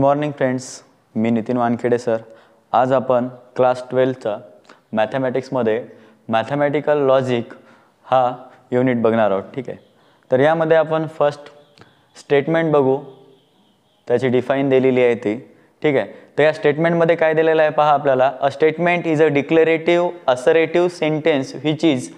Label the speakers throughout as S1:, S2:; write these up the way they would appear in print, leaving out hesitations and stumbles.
S1: Morning friends, मी Nitin Wankhede sir. आज आपण class 12चा मॅथमॅटिक्समध्ये mathematical logic हा युनिट बघणार आहोत। ठीक आहे, तर यामध्ये आपण फर्स्ट स्टेटमेंट बघू, त्याची डिफाईन दिलेली आहे ती। ठीक आहे, तर या स्टेटमेंटमध्ये काय दिलेलं आहे पहा आपल्याला, a statement is a declarative assertive sentence which is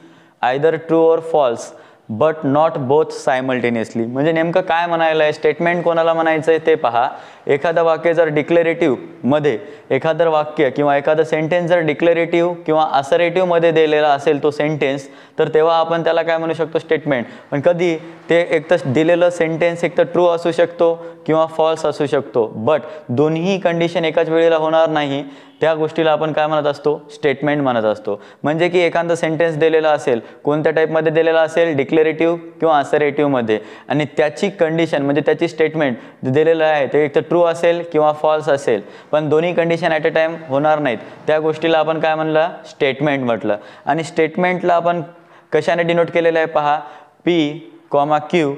S1: either true or false but not both simultaneously. म्हणजे नेमकं काय म्हणायला आहे, स्टेटमेंट कोणाला म्हणायचं आहे ते पहा। एखादं वाक्य जर डिक्लेरेटिव्ह मध्ये, एखादं वाक्य किंवा एखादं सेंटेन्स जर डिक्लेरेटिव्ह किंवा असर्टिव्ह मध्ये दिलेला असेल तो सेंटेन्स, तर तेव्हा आपण त्याला काय म्हणू शकतो, स्टेटमेंट। पण कधी ते एक तर दिलेलं सेंटेन्स एक तर ट्रू असू शकतो किंवा फॉल्स असू शकतो, बट दोन्ही कंडिशन एकाच वेळेला होणार नाही, त्या गोष्टीला आपण काय म्हणत असतो, स्टेटमेंट म्हणत असतो। म्हणजे की एखादा सेंटेन्स दिलेला असेल, कोणत्या टाईपमध्ये दिलेला असेल, डिक्लेरेटिव्ह किंवा असर्टिव्ह मध्ये, आणि त्याची कंडिशन म्हणजे त्याची स्टेटमेंट दिलेलं आहे ते एक तर ट्रू असेल किंवा फॉल्स असेल, पण दोन्ही कंडिशन ॲट अ टाइम होणार नाहीत, त्या गोष्टीला आपण काय म्हणलं, स्टेटमेंट म्हटलं। आणि स्टेटमेंटला आपण कशाने डिनोट केलेलं आहे पहा, P, Q,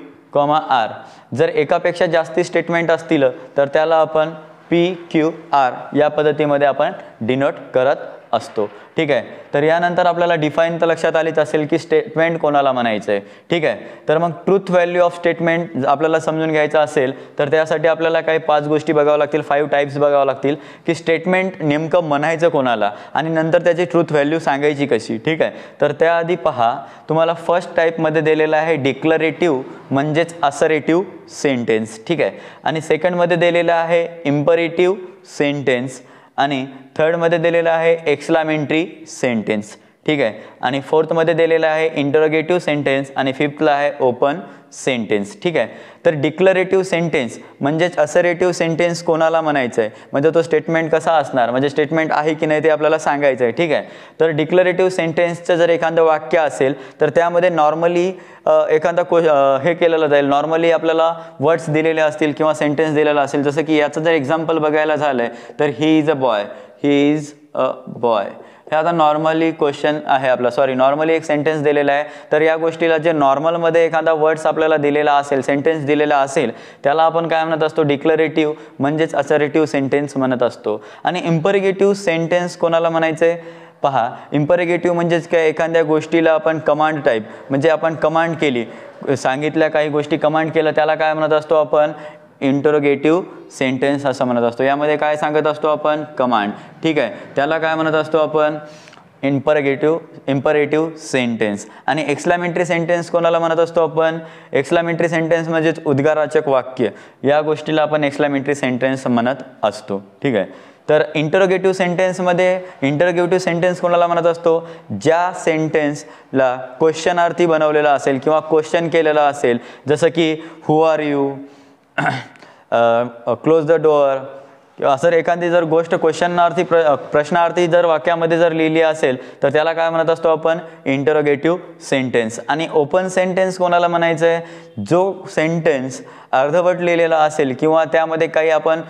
S1: R। जर एकापेक्षा जास्ती स्टेटमेंट असतील तर त्याला आपण PQR या पद्धतीमध्ये आपण डिनोट करत असतो। ठीक आहे, तर यानंतर आपल्याला डिफाईन तर लक्षात आलीच असेल की स्टेटमेंट कोणाला म्हणायचं आहे। ठीक आहे, तर मग ट्रूथ व्हॅल्यू ऑफ स्टेटमेंट आपल्याला समजून घ्यायचं असेल तर त्यासाठी आपल्याला काही 5 गोष्टी बघावं लागतील, 5 टाइप्स बघावं लागतील की स्टेटमेंट नेमकं म्हणायचं कोणाला आणि नंतर त्याची ट्रूथ व्हॅल्यू सांगायची कशी। ठीक आहे, तर त्याआधी पहा, तुम्हाला फर्स्ट टाईपमध्ये दिलेलं आहे डिक्लरेटिव्ह म्हणजेच असर्टिव्ह सेंटेन्स। ठीक आहे, आणि सेकंडमध्ये दिलेलं आहे इम्परेटिव्ह सेंटेन्स, आणि थर्डमध्ये दिलेलं आहे एक्सक्लामेटरी सेंटेन्स। ठीक आहे, आणि फोर्थमध्ये दिलेलं आहे इंटरोगेटिव्ह सेंटेन्स, आणि फिफ्थला आहे ओपन सेंटेन्स। ठीक आहे, तर डिक्लरेटिव्ह सेंटेन्स म्हणजेच असर्टिव्ह सेंटेन्स कोणाला म्हणायचं आहे, म्हणजे तो स्टेटमेंट कसा असणार, म्हणजे स्टेटमेंट आहे की नाही ते आपल्याला सांगायचं आहे। ठीक आहे, तर डिक्लरेटिव्ह सेंटेन्सचं जर एखादं वाक्य असेल तर त्यामध्ये नॉर्मली एखादा हे केलेलं जाईल, नॉर्मली आपल्याला वर्ड्स दिलेले असतील किंवा सेंटेन्स दिलेला असेल, जसं की याचं जर एक्झाम्पल बघायला झालंय तर he is a boy, he is a boy, हे आता नॉर्मली क्वेश्चन आहे आपला, नॉर्मली एक सेंटेन्स दिलेला आहे, तर या गोष्टीला जे नॉर्मलमध्ये एखादा वर्ड्स आपल्याला दिलेला असेल, सेंटेन्स दिलेला असेल, त्याला आपण काय म्हणत असतो, डिक्लरेटिव्ह म्हणजेच असर्टिव्ह सेंटेन्स म्हणत असतो। आणि इम्परेटिव्ह सेंटेन्स कोणाला म्हणायचं आहे पहा, इम्परेटिव्ह म्हणजेच काय, एखाद्या गोष्टीला आपण कमांड टाईप, म्हणजे आपण कमांड केली, सांगितल्या काही गोष्टी कमांड केलं, त्याला काय म्हणत असतो आपण, इंटरोगेटिव्ह सेंटेन्स असं म्हणत असतो। यामध्ये काय सांगत असतो आपण, कमांड। ठीक आहे, त्याला काय म्हणत असतो आपण, इम्परेटिव्ह सेंटेन्स। आणि एक्सक्लामेटरी सेंटेन्स कोणाला म्हणत असतो आपण, एक्सक्लामेटरी सेंटेन्स म्हणजेच उद्गारवाचक वाक्य, या गोष्टीला आपण एक्सक्लामेटरी सेंटेन्स म्हणत असतो। ठीक आहे, तर इंटरोगेटिव्ह सेंटेन्स कोणाला म्हणत असतो, ज्या सेंटेन्सला क्वेश्चनार्थी बनवलेला असेल किंवा क्वेश्चन केलेला असेल, जसं की who are you, close the door, किंवा असं एखादी जर गोष्ट क्वेश्चनार्थी प्रश्नार्थी जर वाक्यामध्ये जर लिहिली असेल तर त्याला काय म्हणत असतो आपण, इंटरोगेटिव्ह सेंटेन्स। आणि ओपन सेंटेन्स कोणाला म्हणायचं आहे, जो सेंटेन्स अर्धवट लिहिलेला असेल किंवा त्यामध्ये काही आपण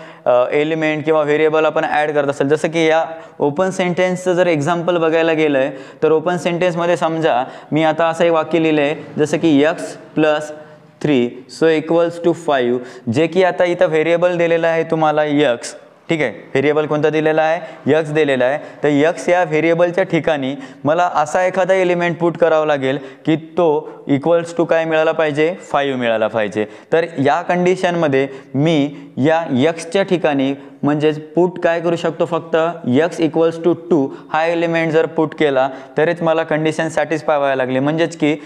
S1: एलिमेंट किंवा व्हेरिएबल आपण ॲड करत असेल, जसं की या ओपन सेंटेन्सचं जर एक्झाम्पल बघायला गेलं आहे तर ओपन सेंटेन्समध्ये समजा मी आता असं एक वाक्य लिहिलं आहे, जसं की x+3 सो इक्वल्स टू 5, जे की आता इथं व्हेरिएबल दिलेलं आहे तुम्हाला x। ठीक आहे, व्हेरिएबल कोणता दिलेला आहे, x दिलेला आहे, तर x या व्हेरिएबलच्या ठिकाणी मला असा एखादा एलिमेंट पुट करावा लागेल की तो इक्वल्स टू काय मिळाला पाहिजे, 5 मिळाला पाहिजे। तर या कंडिशनमध्ये मी या xच्या ठिकाणी म्हणजेच पुट काय करू शकतो, फक्त x इक्वल्स टू 2 हा एलिमेंट जर पुट केला तरच मला कंडिशन सॅटिस्फाय व्हायला लागली, म्हणजेच की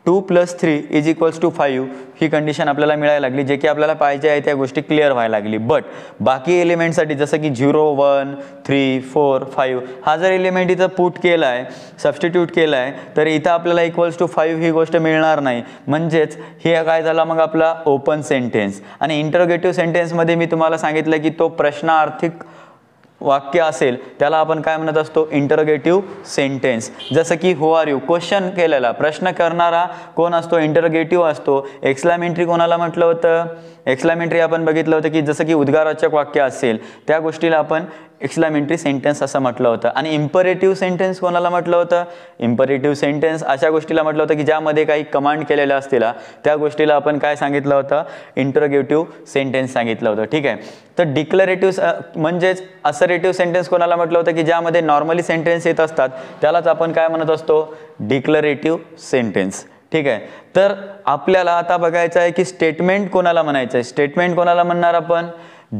S1: 2 + 3 = 5 ही कंडिशन आपल्याला मिळायला लागली, जे की आपल्याला पाहिजे आहे त्या गोष्टी क्लिअर व्हायला लागली। बट बाकी एलिमेंटसाठी जसं की 0, 1, 3, 4, 5 हा जर एलिमेंट इथं पुट केला आहे, सबस्टिट्यूट केला आहे, तर इथं आपल्याला =5 ही गोष्ट मिळणार नाही, म्हणजेच हे काय झाला मग आपला ओपन सेंटेन्स। आणि इंटरोगेटिव्ह सेंटेन्समध्ये मी तुम्हाला सांगितलं की तो प्रश्नार्थक वाक्य असेल त्याला आपण काय म्हणत असतो, इंटरोगेटिव्ह सेंटेन्स। जसं की हु आर यू, क्वेश्चन केलेला, प्रश्न करणारा कोण असतो, इंटरोगेटिव्ह असतो। एक्सक्लामेटरी कोणाला म्हटलं होतं, एक्सक्लामेटरी आपण बघितलं होतं की जसं की उद्गारवाचक वाक्य असेल त्या गोष्टीला आपण एक्सक्लामेटरी सेंटेन्स असं म्हटलं होतं. आणि इम्परेटिव्ह सेंटेन्स कोणाला म्हटलं होतं? इम्परेटिव्ह सेंटेन्स अशा गोष्टीला म्हटलं होतं की ज्यामध्ये काही कमांड केलेल्या असतील, त्या गोष्टीला आपण काय सांगितलं होतं? इंटरोगेटिव्ह सेंटेन्स सांगितलं होतं. ठीक आहे. तर डिक्लरेटिव्ह म्हणजेच असरेटिव्ह सेंटेन्स कोणाला म्हटलं होतं? की ज्यामध्ये नॉर्मली सेंटेन्स येत असतात त्यालाच आपण काय म्हणत असतो? Declarative sentence. ठीक आहे. तर आपल्याला आता बघायचं आहे की स्टेटमेंट कोणाला म्हणायचं आहे. स्टेटमेंट कोणाला म्हणणार आपण?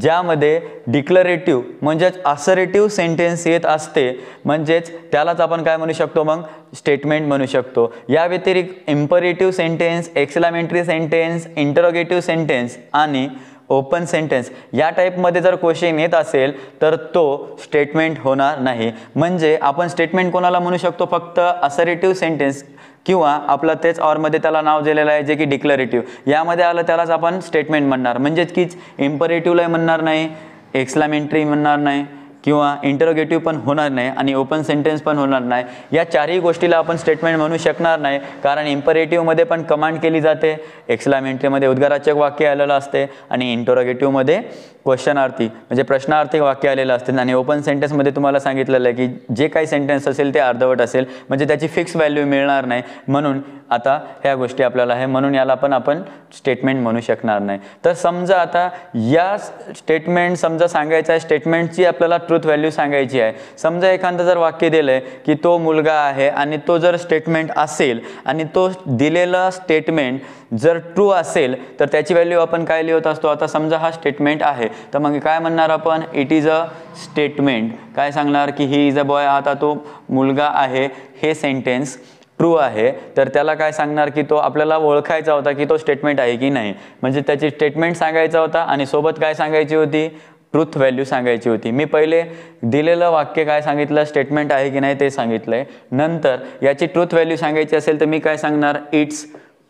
S1: ज्यामध्ये डिक्लरेटिव्ह म्हणजेच असरेटिव्ह सेंटेन्स येत असते, म्हणजेच त्यालाच आपण काय म्हणू शकतो? मग स्टेटमेंट म्हणू शकतो. या व्यतिरिक्त imperative sentence, exclamatory sentence, interrogative sentence आणि ओपन सेंटेन्स या टाईपमध्ये जर क्वेश्चन येत असेल तर तो स्टेटमेंट होणार नाही. म्हणजे आपण स्टेटमेंट कोणाला म्हणू शकतो? फक्त असरेटिव्ह सेंटेन्स किंवा आपलं तेच ऑरमध्ये त्याला नाव दिलेलं आहे जे की डिक्लरेटिव्ह, यामध्ये आलं त्यालाच आपण स्टेटमेंट म्हणणार. म्हणजेच कीच इम्परेटिव्हला म्हणणार नाही, एक्सक्लामेटरी म्हणणार नाही किंवा इंटरोगेटिव्ह पण होणार नाही आणि ओपन सेंटेन्स पण होणार नाही. या चारही गोष्टीला आपण स्टेटमेंट म्हणू शकणार नाही, कारण इम्परेटिव्हमध्ये पण कमांड केली जाते, एक्सक्लामेटरीमध्ये उद्गाराचे वाक्य आलेलं असते आणि इंटरोगेटिव्हमध्ये क्वेश्चनार्थी म्हणजे प्रश्नार्थी वाक्य आलेलं असते. आणि ओपन सेंटेन्समध्ये तुम्हाला सांगितलेलं आहे की जे काही सेंटेन्स असेल ते अर्धवट असेल, म्हणजे त्याची फिक्स व्हॅल्यू मिळणार नाही. म्हणून आता ह्या गोष्टी आपल्याला आहे, म्हणून याला पण आपण स्टेटमेंट म्हणू शकणार नाही. तर समजा आता या स्टेटमेंट समजा सांगायचं आहे, स्टेटमेंटची आपल्याला ट्रूथ व्हॅल्यू सांगायची आहे. समजा एखादं जर वाक्य दिलं आहे की तो मुलगा आहे आणि तो जर स्टेटमेंट असेल आणि तो दिलेला स्टेटमेंट जर ट्रू असेल तर त्याची व्हॅल्यू आपण काय लिहित असतो? आता समजा हा स्टेटमेंट आहे तर मग काय म्हणणार आपण? It is a statement. काय सांगणार? की ही इज अ बॉय. आता तो मुलगा आहे, हे सेंटेन्स ट्रू आहे, तर त्याला काय सांगणार? की तो आपल्याला ओळखायचा होता की तो स्टेटमेंट आहे की नाही. म्हणजे त्याची स्टेटमेंट सांगायचा होता आणि सोबत काय सांगायची होती? ट्रूथ व्हॅल्यू सांगायची होती. मी पहिले दिलेलं वाक्य काय सांगितलं? स्टेटमेंट आहे की नाही ते सांगितलंय. नंतर याची ट्रूथ व्हॅल्यू सांगायची असेल तर मी काय सांगणार? Its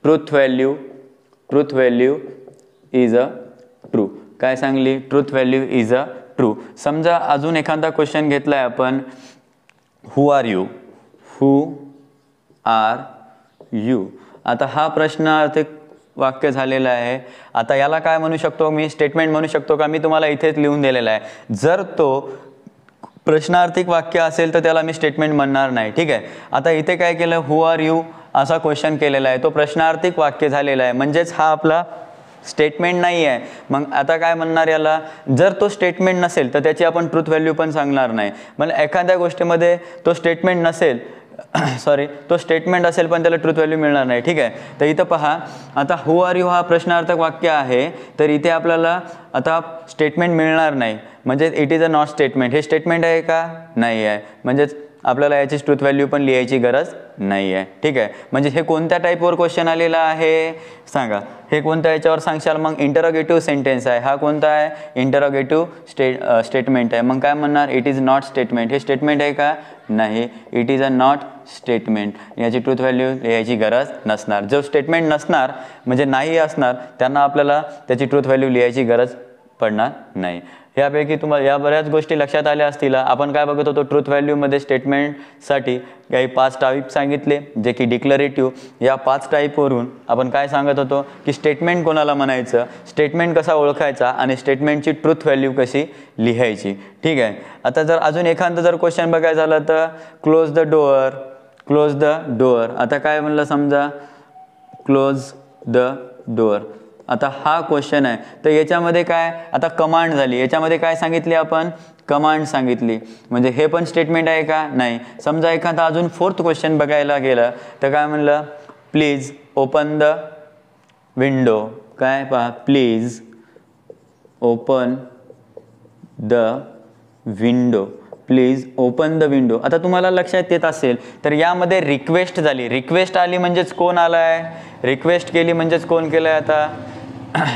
S1: truth value is a true. काय सांगली? Truth value is a true. समजा अजून एखादा क्वेश्चन घेतलाय आपण, हू आर यू. आता हा प्रश्नार्थी वाक्य झालेला आहे. आता याला काय म्हणू शकतो? मी स्टेटमेंट म्हणू शकतो का? मी तुम्हाला इथेच लिहून दिलेला आहे. जर तो प्रश्नार्थी वाक्य असेल तर त्याला मी स्टेटमेंट म्हणणार नाही. ठीक आहे. आता इथे काय केलं? हू आर यू असा क्वेश्चन केलेला आहे, तो प्रश्नार्थी वाक्य झालेला आहे, म्हणजेच हा आपला स्टेटमेंट नाही आहे. मग आता काय म्हणणार याला? जर तो स्टेटमेंट नसेल तर त्याची आपण ट्रूथ व्हॅल्यू पण सांगणार नाही. म्हणजे एखाद्या गोष्टीमध्ये तो स्टेटमेंट नसेल तो स्टेटमेंट असेल पण त्याला ट्रूथ व्हॅल्यू मिळणार नाही. ठीक आहे. तर इथं पहा, आता हू आर यू हा प्रश्नार्थक वाक्य आहे, तर इथे आपल्याला आता स्टेटमेंट मिळणार नाही. म्हणजे it is a not statement. हे स्टेटमेंट आहे का? नाही आहे. म्हणजेच आपल्याला याची ट्रूथ व्हॅल्यू पण लिहायची गरज नाही आहे. ठीक आहे. म्हणजे हे कोणत्या टाईपवर क्वेश्चन आलेला आहे सांगा? हे कोणत्या याच्यावर सांगशाल? मग इंटरोगेटिव्ह सेंटेन्स आहे. हा कोणता आहे? इंटरोगेटिव्ह स्टेटमेंट आहे. मग काय म्हणणार? It is not statement. हे स्टेटमेंट आहे का? नाही. It is a not statement. याची ट्रूथ व्हॅल्यू लिहायची गरज नसणार. जो स्टेटमेंट नसणार म्हणजे नाही असणार त्यांना आपल्याला त्याची ट्रूथ व्हॅल्यू लिहायची गरज पडणार नाही. यापैकी तुम्हाला या बऱ्याच गोष्टी लक्षात आल्या असतील. आपण काय बघत होतो? ट्रूथ व्हॅल्यूमध्ये स्टेटमेंटसाठी काही 5 टाईप सांगितले, जे की डिक्लरेटिव्ह. या 5 टाईपवरून आपण काय सांगत होतो? की स्टेटमेंट कोणाला म्हणायचं, स्टेटमेंट कसा ओळखायचा आणि स्टेटमेंटची ट्रूथ व्हॅल्यू कशी लिहायची. ठीक आहे. आता जर अजून एखादं जर क्वेश्चन बघायचं झालं तर क्लोज द डोअर. आता काय म्हणलं? समजा क्लोज द डोअर. आता हा क्वेश्चन आहे, तर याच्यामध्ये काय? आता कमांड झाली. याच्यामध्ये काय सांगितली आपण? कमांड सांगितली. म्हणजे हे पण स्टेटमेंट आहे का? नाही. समजा एखादा अजून 4th क्वेश्चन बघायला गेलं तर काय म्हणलं? Please open the window. काय पहा? Please open the window. Please open the window. आता तुम्हाला लक्षात येत असेल तर यामध्ये रिक्वेस्ट झाली. रिक्वेस्ट आली म्हणजेच कोण आलाय? रिक्वेस्ट केली म्हणजेच कोण केलंय? आता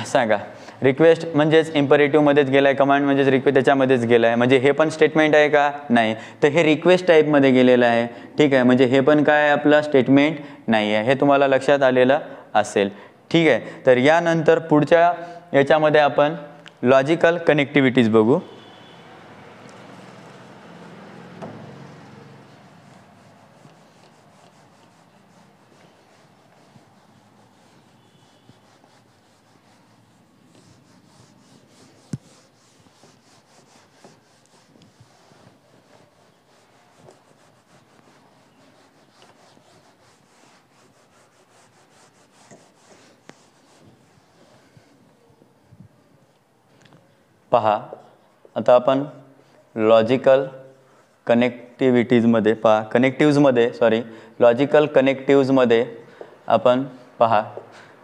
S1: सांगा. रिक्वेस्ट म्हणजेच इम्परेटिव्हमध्येच गेलाय, कमांड म्हणजेच रिक्वेस्ट त्याच्यामध्येच गेलाय. म्हणजे हे पण स्टेटमेंट आहे का? नाही. तर हे रिक्वेस्ट टाईपमध्ये गेलेलं आहे. ठीक आहे. म्हणजे हे पण काय आपलं स्टेटमेंट नाही आहे. हे तुम्हाला लक्षात आलेलं असेल. ठीक आहे. तर यानंतर पुढच्या याच्यामध्ये आपण लॉजिकल कनेक्टिव्हिटीज बघू. पहा आता आपण लॉजिकल कनेक्टिव्हिटीजमध्ये लॉजिकल कनेक्टिव्हजमध्ये आपण पहा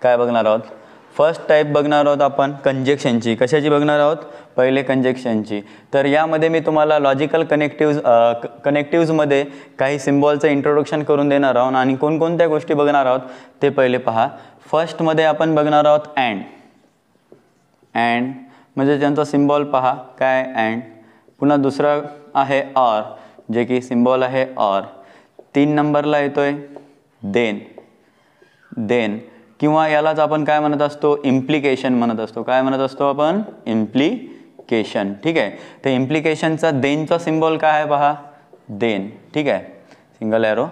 S1: काय बघणार आहोत. फर्स्ट टाईप बघणार आहोत आपण कंजेक्शनची. कशाची बघणार आहोत? पहिले कंजेक्शनची. तर यामध्ये मी तुम्हाला लॉजिकल कनेक्टिव्हजमध्ये काही सिम्बॉलचं इंट्रोडक्शन करून देणार आहोत आणि कोणकोणत्या गोष्टी बघणार आहोत ते पहिले पहा. फर्स्टमध्ये आपण बघणार आहोत अँड म्हणजे त्यांचा सिम्बॉल पहा काय अँड. पुन्हा दुसरा आहे ऑर जे की सिम्बॉल आहे ऑर. 3 नंबरला येतोय देन किंवा यालाच आपण काय म्हणत असतो? इम्प्लिकेशन म्हणत असतो. काय म्हणत असतो आपण? इम्प्लिकेशन. ठीक आहे. तर इम्प्लिकेशनचा देनचा सिम्बॉल काय आहे पहा? देन. ठीक आहे, सिंगल ॲरो.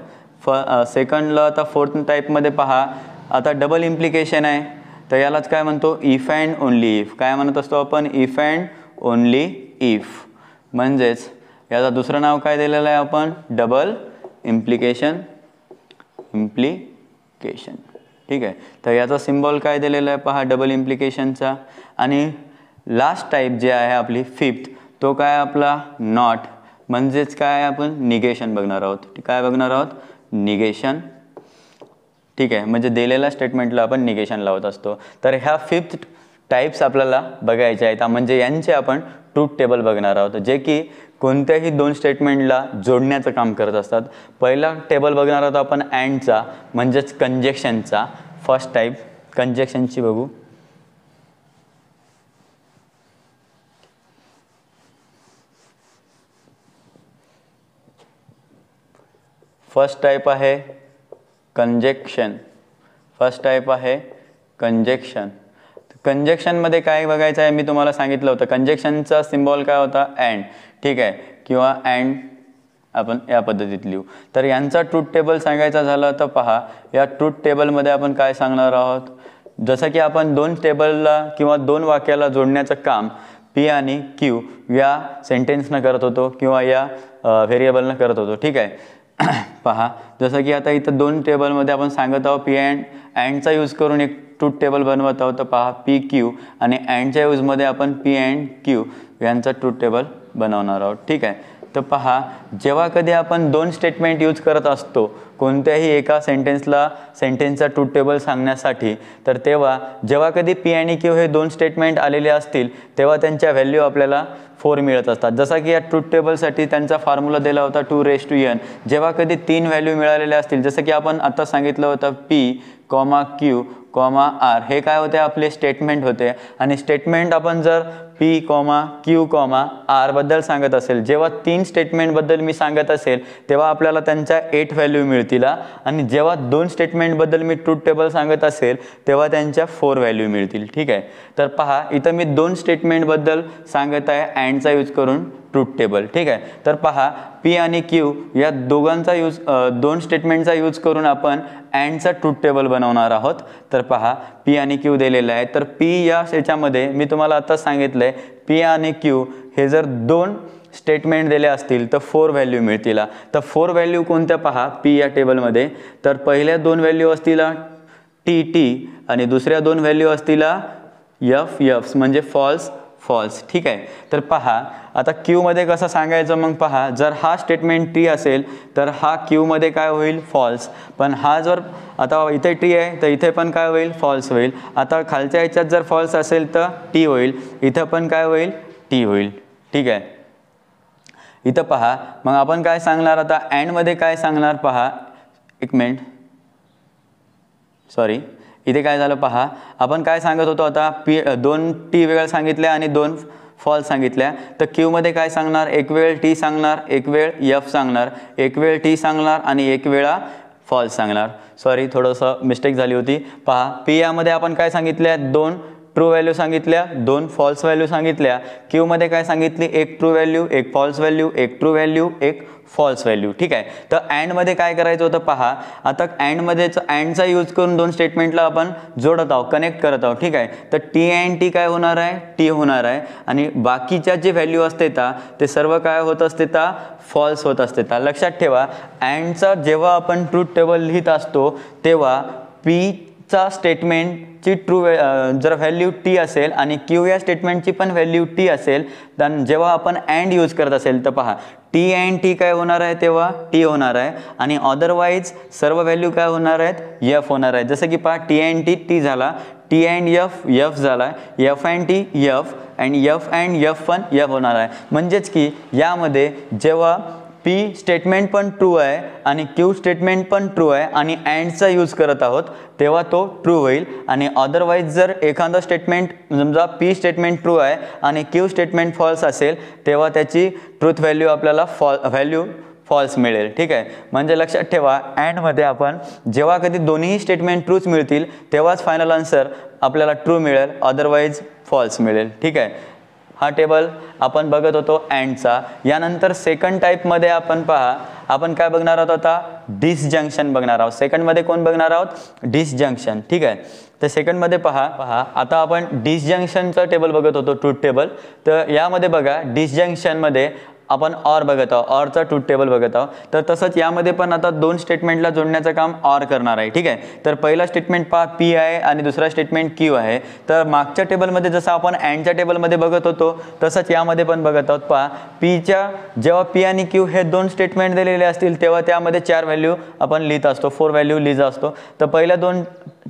S1: सेकंडला आता फोर्थ टाईपमध्ये पहा आता डबल इम्प्लिकेशन आहे. तर यालाच काय म्हणतो? If and only if. काय म्हणत असतो आपण? If and only if. म्हणजेच याचं दुसरं नाव काय दिलेलं आहे आपण? Double implication. ठीक आहे. तर याचा सिम्बॉल काय दिलेला आहे पहा डबल इम्प्लिकेशनचा. आणि लास्ट टाईप जे आहे आपली फिफ्थ तो काय आपला? नॉट. म्हणजेच काय आपण? निगेशन बघणार आहोत. काय बघणार आहोत? निगेशन. ठीक आहे, म्हणजे दिलेल्या स्टेटमेंटला आपण निगेशन लावत असतो. तर ह्या फिफ्थ टाईप्स आपल्याला बघायच्या आहेत. म्हणजे यांचे आपण ट्रूथ टेबल बघणार आहोत जे की कोणत्याही 2 स्टेटमेंटला जोडण्याचं काम करत असतात. पहिला टेबल बघणार आहोत आपण अँडचा म्हणजेच कंजेक्शनचा. फर्स्ट टाईप कंजेक्शनची बघू. फर्स्ट टाईप आहे कंजेक्शन. कंजेक्शनमध्ये काय बघायचं आहे मी तुम्हाला सांगितलं होतं. कंजेक्शनचा सिम्बॉल काय होता? अँड. ठीक आहे, किंवा अँड आपण या पद्धतीत लिहू. तर यांचा ट्रूथ टेबल सांगायचा झाला तर पहा या ट्रूथ टेबलमध्ये आपण काय सांगणार आहोत? जसं की आपण 2 टेबलला किंवा 2 वाक्याला जोडण्याचं काम पी आणि क्यू या सेंटेन्सनं करत होतो किंवा या व्हेरिएबलनं करत होतो. ठीक आहे. पहा जसं की आता इथं 2 टेबलमध्ये आपण सांगत आहोत पी अँडचा यूज करून एक ट्रूथ टेबल बनवत आहोत. तर पहा पी क्यू आणि अँडच्या यूजमध्ये आपण पी अँड क्यू यांचा ट्रूथ टेबल बनवणार आहोत. ठीक आहे. तर पहा जेव्हा कधी आपण 2 स्टेटमेंट यूज करत असतो कोणत्याही एका सेंटेन्सचा ट्रूथ टेबल सांगण्यासाठी, तर तेव्हा जेव्हा कधी पी आणि क्यू हे 2 स्टेटमेंट आलेले असतील तेव्हा त्यांच्या व्हॅल्यू आपल्याला 4 मिळत असतात. जसा की या ट्रूथ टेबलसाठी त्यांचा फॉर्म्युला दिला होता 2n. जेव्हा कधी 3 व्हॅल्यू मिळालेले असतील जसं की आपण आता सांगितलं होतं पी क्यू आर हे काय होते? आपले स्टेटमेंट होते. आणि स्टेटमेंट आपण जर पी क्यू आर बद्दल सांगत असेल, जेव्हा 3 स्टेटमेंटबद्दल मी सांगत असेल तेव्हा आपल्याला त्यांच्या 8 व्हॅल्यू मिळतील. आणि जेव्हा 2 स्टेटमेंटबद्दल मी ट्रूथ टेबल सांगत असेल तेव्हा त्यांच्या 4 व्हॅल्यू मिळतील. ठीक आहे. तर पहा इथं मी 2 स्टेटमेंटबद्दल सांगत आहे अँडचा यूज करून ट्रूथ टेबल. ठीक आहे. तर पहा पी आणि क्यू या दोघांचा यूज 2 स्टेटमेंटचा यूज करून आपण अँडचा ट्रूथ टेबल बनवणार आहोत. तर पहा पी आणि क्यू दिलेलं आहे. तर पी या याच्यामध्ये मी तुम्हाला आता सांगितलं आहे पी आणि क्यू हे जर 2 स्टेटमेंट दिले असतील तर 4 व्हॅल्यू मिळतील. तर 4 व्हॅल्यू कोणत्या पहा पी या टेबलमध्ये? तर पहिल्या 2 व्हॅल्यू असतील टी आणि दुसऱ्या 2 व्हॅल्यू असतील एफ म्हणजे फॉल्स. ठीक आहे. तर पहा आता क्यूमध्ये कसं सांगायचं मग पहा जर हा स्टेटमेंट टी असेल तर हा क्यूमध्ये काय होईल? फॉल्स. पण हा जर आता इथे टी आहे तर इथे पण काय होईल? फॉल्स होईल. आता खालच्या ह्याच्यात जर फॉल्स असेल तर टी होईल, इथं पण काय होईल? टी होईल. ठीक आहे. इथं पहा मग आपण काय सांगणार आता अँडमध्ये काय सांगणार पहा. एक मिनिट इथे काय झालं पहा आपण काय सांगत होतो आता 2 टी वेगळ्या सांगितल्या आणि 2 फॉल्स सांगितल्या. तर क्यूमध्ये काय सांगणार? एक वेळ टी सांगणार, एक वेळ एफ सांगणार, एक वेळ टी सांगणार आणि एक वेळा फॉल्स सांगणार. थोडंसं मिस्टेक झाली होती. पहा पी यामध्ये आपण काय सांगितल्या? 2 ट्रू व्हॅल्यू सांगितल्या, 2 फॉल्स व्हॅल्यू सांगितल्या. क्यूमध्ये काय सांगितली? एक ट्रू व्हॅल्यू, एक फॉल्स व्हॅल्यू, एक ट्रू व्हॅल्यू, एक फॉल्स व्हॅल्यू. ठीक आहे. तर अँडमध्ये काय करायचं होतं पहा आता अँडचा यूज करून 2 स्टेटमेंटला आपण जोडत आहोत, कनेक्ट करत आहोत. ठीक आहे. तर टी अँड टी काय होणार आहे? टी होणार आहे. आणि बाकीच्या जे व्हॅल्यू असते ते सर्व काय होत असते? फॉल्स होत असते. लक्षात ठेवा अँडचा जेव्हा आपण ट्रूथ टेबल लिहित असतो तेव्हा पीचा स्टेटमेंट स्टेटमेंटची जर व्हॅल्यू टी असेल आणि क्यू या स्टेटमेंटची पण व्हॅल्यू टी असेल, तर जेव्हा आपण अँड यूज करत असेल तर पहा टी अँड टी काय होणार आहे, तेव्हा टी होणार आहे आणि अदरवाईज सर्व व्हॅल्यू काय होणार आहेत, एफ होणार आहे. जसं की पहा टी अँड टी टी झाला, टी अँड एफ एफ झाला, F and T F and F पण एफ होणार आहे. म्हणजेच की यामध्ये जेव्हा पी स्टेटमेंट पण ट्रू आहे आणि क्यू स्टेटमेंट पण ट्रू आहे आणि अँडचा यूज करत आहोत तेव्हा तो ट्रू होईल. आणि अदरवाईज जर एखादं स्टेटमेंट समजा पी स्टेटमेंट ट्रू आहे आणि क्यू स्टेटमेंट फॉल्स असेल तेव्हा त्याची ट्रूथ व्हॅल्यू आपल्याला फॉल्स मिळेल. ठीक आहे, म्हणजे लक्षात ठेवा अँडमध्ये आपण जेव्हा कधी दोन्ही स्टेटमेंट ट्रूच मिळतील तेव्हाच फायनल आन्सर आपल्याला ट्रू मिळेल, अदरवाईज फॉल्स मिळेल. ठीक आहे, हा टेबल आपण बघत होतो अँडचा. यानंतर सेकंड टाईपमध्ये आपण पहा आपण काय बघणार आहोत, आता डिसजंक्शन बघणार आहोत. सेकंडमध्ये कोण बघणार आहोत, डिसजंक्शन. ठीक आहे, तर सेकंडमध्ये पहा आता आपण डिसजंक्शनचं टेबल बघत होतो, ट्रूथ टेबल. तर यामध्ये बघा डिसजंक्शनमध्ये आपण ऑर बघत आहोत, ऑरचा ट्रूथ टेबल बघत आहोत. तर तसंच यामध्ये पण आता दोन स्टेटमेंटला जोडण्याचं काम ऑर करणार आहे. ठीक आहे, तर पहिला स्टेटमेंट पहा पी आहे आणि दुसरा स्टेटमेंट क्यू आहे. तर मागच्या टेबलमध्ये जसं आपण अँडच्या टेबलमध्ये बघत होतो तसंच यामध्ये पण बघत आहोत. पहा पीच्या जेव्हा पी आणि क्यू हे दोन स्टेटमेंट दिलेले असतील तेव्हा त्यामध्ये 4 व्हॅल्यू आपण लिहित असतो, 4 व्हॅल्यू लिहित असतो. तर पहिल्या दोन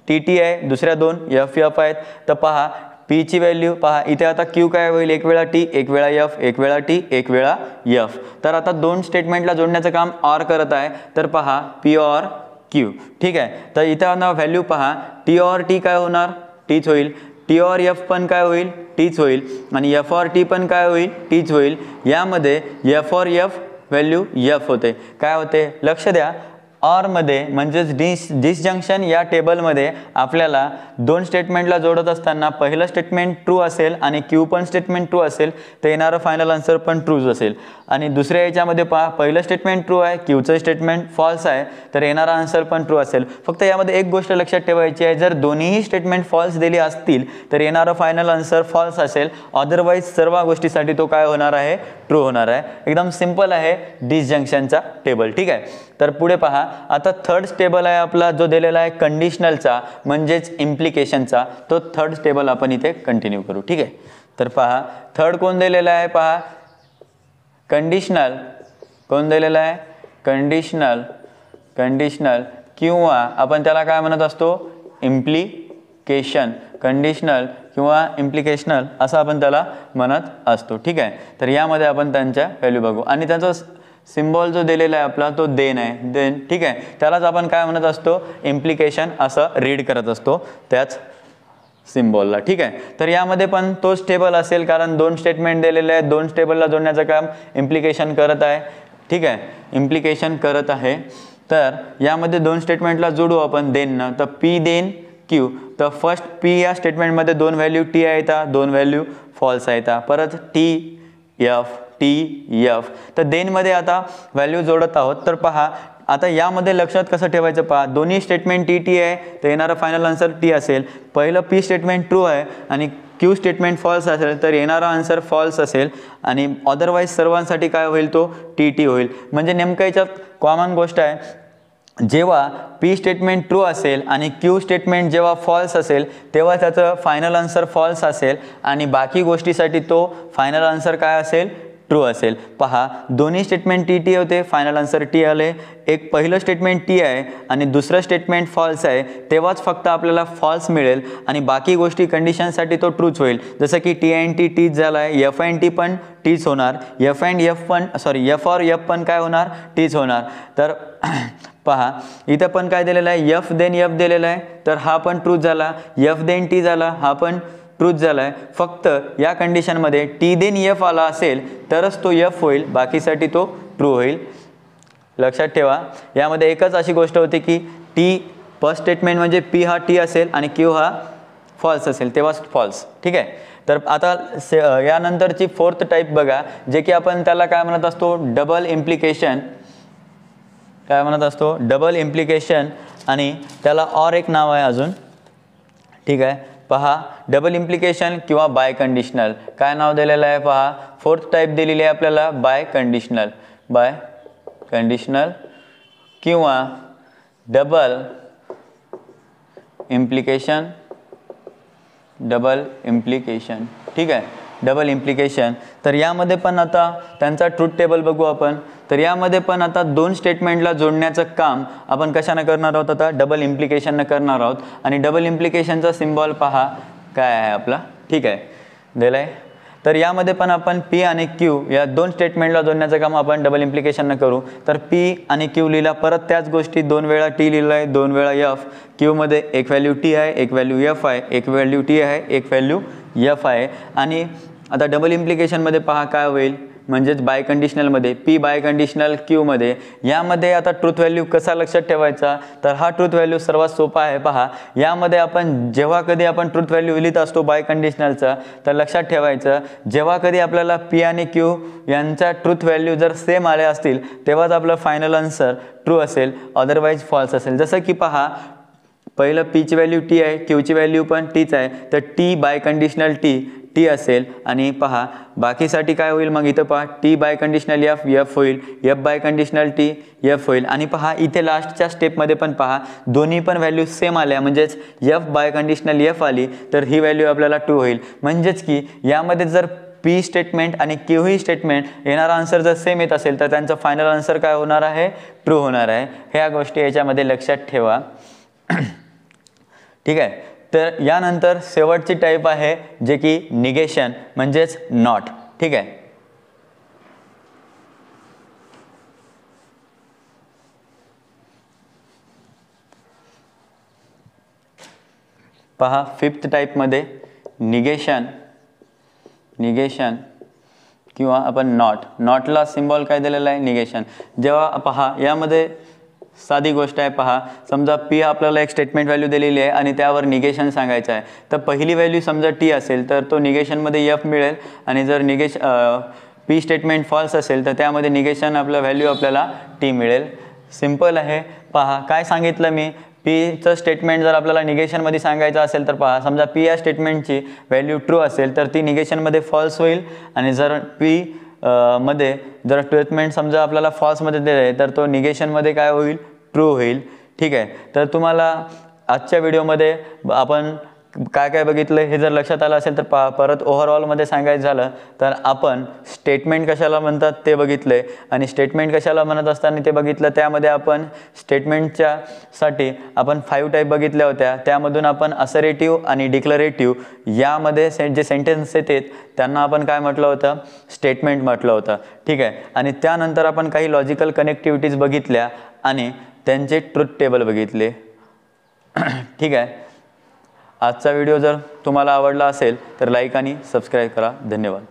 S1: टी टी आहे, दुसऱ्या दोन एफ एफ आहेत. तर पहा पीची व्हॅल्यू पहा इथे आता क्यू काय होईल, एक वेळा टी एक वेळा एफ, एक वेळा टी एक वेळा एफ. तर आता दोन स्टेटमेंटला जोडण्याचं काम ऑर करत आहे. तर पहा पी ऑर क्यू. ठीक आहे, तर इथं व्हॅल्यू पहा टी ऑर टी काय होणार, टीच होईल. टी ऑर एफ पण काय होईल, टीच होईल. आणि एफ ऑर टी पण काय होईल, टीच होईल. यामध्ये F or F value F होते. काय होते लक्ष द्या, ऑरमध्ये म्हणजेच डिसजंक्शन या टेबलमध्ये आपल्याला दोन स्टेटमेंटला जोडत असताना पहिलं स्टेटमेंट ट्रू असेल आणि क्यू पण स्टेटमेंट ट्रू असेल तर येणारं फायनल आन्सर पण ट्रूच असेल. आणि दुसऱ्या याच्यामध्ये पहा पहिलं स्टेटमेंट ट्रू आहे, क्यूचं स्टेटमेंट फॉल्स आहे तर येणारा आन्सर पण ट्रू असेल. फक्त यामध्ये एक गोष्ट लक्षात ठेवायची आहे, जर दोन्हीही स्टेटमेंट फॉल्स दिली असतील तर येणारं फायनल आन्सर फॉल्स असेल, अदरवाईज सर्व गोष्टीसाठी तो काय होणार आहे, ट्रू होणार आहे. एकदम सिंपल आहे डिसजंक्शनचा टेबल. ठीक आहे, तर पुढे पहा आता थर्ड टेबल आहे आपला जो दिलेला आहे कंडिशनलचा म्हणजेच इम्प्लिकेशनचा. तो थर्ड टेबल आपण इथे कंटिन्यू करू. ठीक आहे, तर पहा थर्ड कोण दिलेला आहे, पहा कंडिशनल कोण दिलेला आहे, कंडिशनल किंवा आपण त्याला काय म्हणत असतो, इम्प्लिकेशन. कंडिशनल किंवा इम्प्लिकेशनल असं आपण त्याला म्हणत असतो. ठीक आहे, तर यामध्ये आपण त्यांच्या व्हॅल्यू बघू आणि त्याचा सिम्बॉल जो दिलेला आहे आपला तो देन आहे, देन. ठीक आहे, त्यालाच आपण काय म्हणत असतो, इम्प्लिकेशन असं रीड करत असतो त्याच सिम्बॉलला. ठीक आहे, तर यामध्ये पण तोच टेबल असेल कारण दोन स्टेटमेंट दिलेले आहेत, दोन टेबलला जोडण्याचं काम इम्प्लिकेशन करत आहे. ठीक आहे, इम्प्लिकेशन करत आहे. तर यामध्ये दोन स्टेटमेंटला जोडू आपण देननं, तर पी देन क्यू. तर फर्स्ट पी या स्टेटमेंटमध्ये दोन व्हॅल्यू टी आहेत, दोन व्हॅल्यू फॉल्स आहेत. परत टी एफ टी एफ. तर देनमध्ये आता व्हॅल्यू जोडत आहोत. तर पहा आता यामध्ये लक्षात कसं ठेवायचं, पहा दोन्ही स्टेटमेंट टी टी आहे तर येणारा फायनल आन्सर टी असेल. पहिलं पी स्टेटमेंट ट्रू आहे आणि क्यू स्टेटमेंट फॉल्स असेल तर येणारा आन्सर फॉल्स असेल आणि अदरवाईज सर्वांसाठी काय होईल, तो टी टी होईल. म्हणजे नेमकं याच्यात कॉमन गोष्ट आहे, जेव्हा पी स्टेटमेंट ट्रू असेल आणि क्यू स्टेटमेंट जेव्हा फॉल्स असेल तेव्हा त्याचं फायनल आन्सर फॉल्स असेल आणि बाकी गोष्टीसाठी तो फायनल आन्सर काय असेल, ट्रू असेल. पहा दोन्ही स्टेटमेंट टी टी होते, फायनल आन्सर टी आले. एक पहिलं स्टेटमेंट टी आहे आणि दुसरं स्टेटमेंट फॉल्स आहे तेव्हाच फक्त आपल्याला फॉल्स मिळेल आणि बाकी गोष्टी कंडिशनसाठी तो ट्रूच होईल. जसं की टी अँड टी टीच झाला आहे, एफ अँड टी पण टीच होणार, एफ अँड एफ पण एफ ऑर एफ पण काय होणार, टीच होणार. तर पहा इथं पण काय दिलेलं आहे, एफ देन एफ दिलेला आहे तर हा पण ट्रूच झाला, एफ देन टी झाला हा पण ट्रूथ झाला आहे. फक्त या कंडिशनमध्ये टी देन एफ आला असेल तरच तो एफ होईल, बाकीसाठी तो ट्रू होईल. लक्षात ठेवा यामध्ये एकच अशी गोष्ट होती की टी फर्स्ट स्टेटमेंट म्हणजे पी हा टी असेल आणि क्यू हा फॉल्स असेल तेव्हाच फॉल्स. ठीक आहे, तर आता यानंतरची फोर्थ टाईप बघा जे की आपण त्याला काय म्हणत असतो, डबल इम्प्लिकेशन. काय म्हणत असतो, डबल इम्प्लिकेशन आणि त्याला और एक नाव आहे अजून. ठीक आहे, पहा डबल इम्प्लिकेशन किंवा बाय कंडिशनल. काय नाव दिलेलं आहे पहा, फोर्थ टाईप दिलेली आहे आपल्याला बाय कंडिशनल किंवा डबल इम्प्लिकेशन डबल इम्प्लिकेशन, ठीक आहे, डबल इम्प्लिकेशन. तर यामध्ये पण आता त्यांचा ट्रूथ टेबल बघू आपण. तर यामध्ये पण आता दोन स्टेटमेंटला जोडण्याचं काम आपण कशानं करणार आहोत, आता डबल इम्प्लिकेशननं करणार आहोत. आणि डबल इम्प्लिकेशनचा सिम्बॉल पहा काय आहे आपला, ठीक आहे, दिलं आहे. तर यामध्ये पण आपण पी आणि क्यू या दोन स्टेटमेंटला जोडण्याचं काम आपण डबल इम्प्लिकेशननं करू. तर पी आणि क्यू लिहिला, परत त्याच गोष्टी दोन वेळा टी लिहिलं आहे, दोन वेळा एफ. क्यूमध्ये एक व्हॅल्यू टी आहे, एक व्हॅल्यू एफ आहे, एक व्हॅल्यू टी आहे, एक व्हॅल्यू एफ आहे. आणि आता डबल इम्प्लिकेशनमध्ये पहा काय होईल, म्हणजेच बाय कंडिशनलमध्ये पी बाय कंडिशनल क्यूमध्ये. यामध्ये आता ट्रूथ व्हॅल्यू कसा लक्षात ठेवायचा, तर हा ट्रूथ व्हॅल्यू सर्वात सोपा आहे. पहा यामध्ये आपण जेव्हा कधी आपण ट्रूथ व्हॅल्यू लिहित असतो बाय कंडिशनलचा, तर लक्षात ठेवायचं जेव्हा कधी आपल्याला पी आणि क्यू यांचा ट्रूथ व्हॅल्यू जर सेम आले असतील तेव्हाच आपलं फायनल आन्सर ट्रू असेल, अदरवाईज फॉल्स असेल. जसं की पहा पहिलं पीची व्हॅल्यू टी आहे, क्यूची व्हॅल्यू पण टीच आहे, तर टी बाय कंडिशनल टी असेल. आणि पहा बाकीसाठी काय होईल, मग इथं पहा टी बाय कंडिशनल एफ होईल, F biconditional T F होईल. आणि पहा इथे लास्टच्या स्टेपमध्ये पण पहा दोन्ही पण व्हॅल्यू सेम आल्या, म्हणजेच एफ बाय कंडिशनल एफ आली तर ही व्हॅल्यू आपल्याला ट्रू होईल. म्हणजेच की यामध्ये जर पी स्टेटमेंट आणि क्यू ही स्टेटमेंट येणारा आन्सर जर सेम येत असेल तर त्यांचं फायनल आन्सर काय होणार आहे, ट्रू होणार आहे. ह्या गोष्टी याच्यामध्ये लक्षात ठेवा, ठीक आहे. तर यानंतर शेवटची टाईप आहे जे की निगेशन म्हणजेच नॉट, ठीक आहे. पहा फिफ्थ टाईपमध्ये निगेशन किंवा आपण नॉटला सिम्बॉल काय दिलेला आहे, निगेशन. जेव्हा पहा यामध्ये साधी गोष्ट आहे. पहा समजा पी आपल्याला एक स्टेटमेंट व्हॅल्यू दिलेली आहे आणि त्यावर निगेशन सांगायचं आहे. तर पहिली व्हॅल्यू समजा टी असेल तर तो निगेशनमध्ये एफ मिळेल, आणि जर पी स्टेटमेंट फॉल्स असेल तर त्यामध्ये निगेशन आपलं व्हॅल्यू आपल्याला टी मिळेल. सिम्पल आहे. पहा काय सांगितलं मी, पीचं स्टेटमेंट जर आपल्याला निगेशनमध्ये सांगायचं असेल तर पहा समजा पी या स्टेटमेंटची व्हॅल्यू ट्रू असेल तर ती निगेशनमध्ये फॉल्स होईल, आणि जर पी मध्ये जर स्टेटमेंट समजा आपल्याला फॉल्समध्ये दिले तर तो निगेशनमध्ये काय होईल, ट्रू होईल, ठीक आहे. तर तुम्हाला आजच्या व्हिडिओमध्ये आपण काय काय बघितलं हे जर लक्षात आलं असेल तर परत ओव्हरऑलमध्ये सांगायचं झालं तर आपण स्टेटमेंट कशाला म्हणतात ते बघितले, आणि स्टेटमेंट कशाला म्हणत असताना ते बघितलं. त्यामध्ये आपण स्टेटमेंटच्या साठी आपण 5 टाईप बघितल्या होत्या. त्यामधून आपण असरेटिव्ह आणि डिक्लरेटिव्ह यामध्ये जे सेंटेन्स येतात त्यांना आपण काय म्हटलं होतं, स्टेटमेंट म्हटलं होतं, ठीक आहे. आणि त्यानंतर आपण काही लॉजिकल कनेक्टिव्हिटीज बघितल्या आणि त्यांचे ट्रूथ टेबल बघितले, ठीक आहे. आजचा व्हिडिओ जर तुम्हाला आवडला असेल तर लाईक आणि सबस्क्राईब करा. धन्यवाद.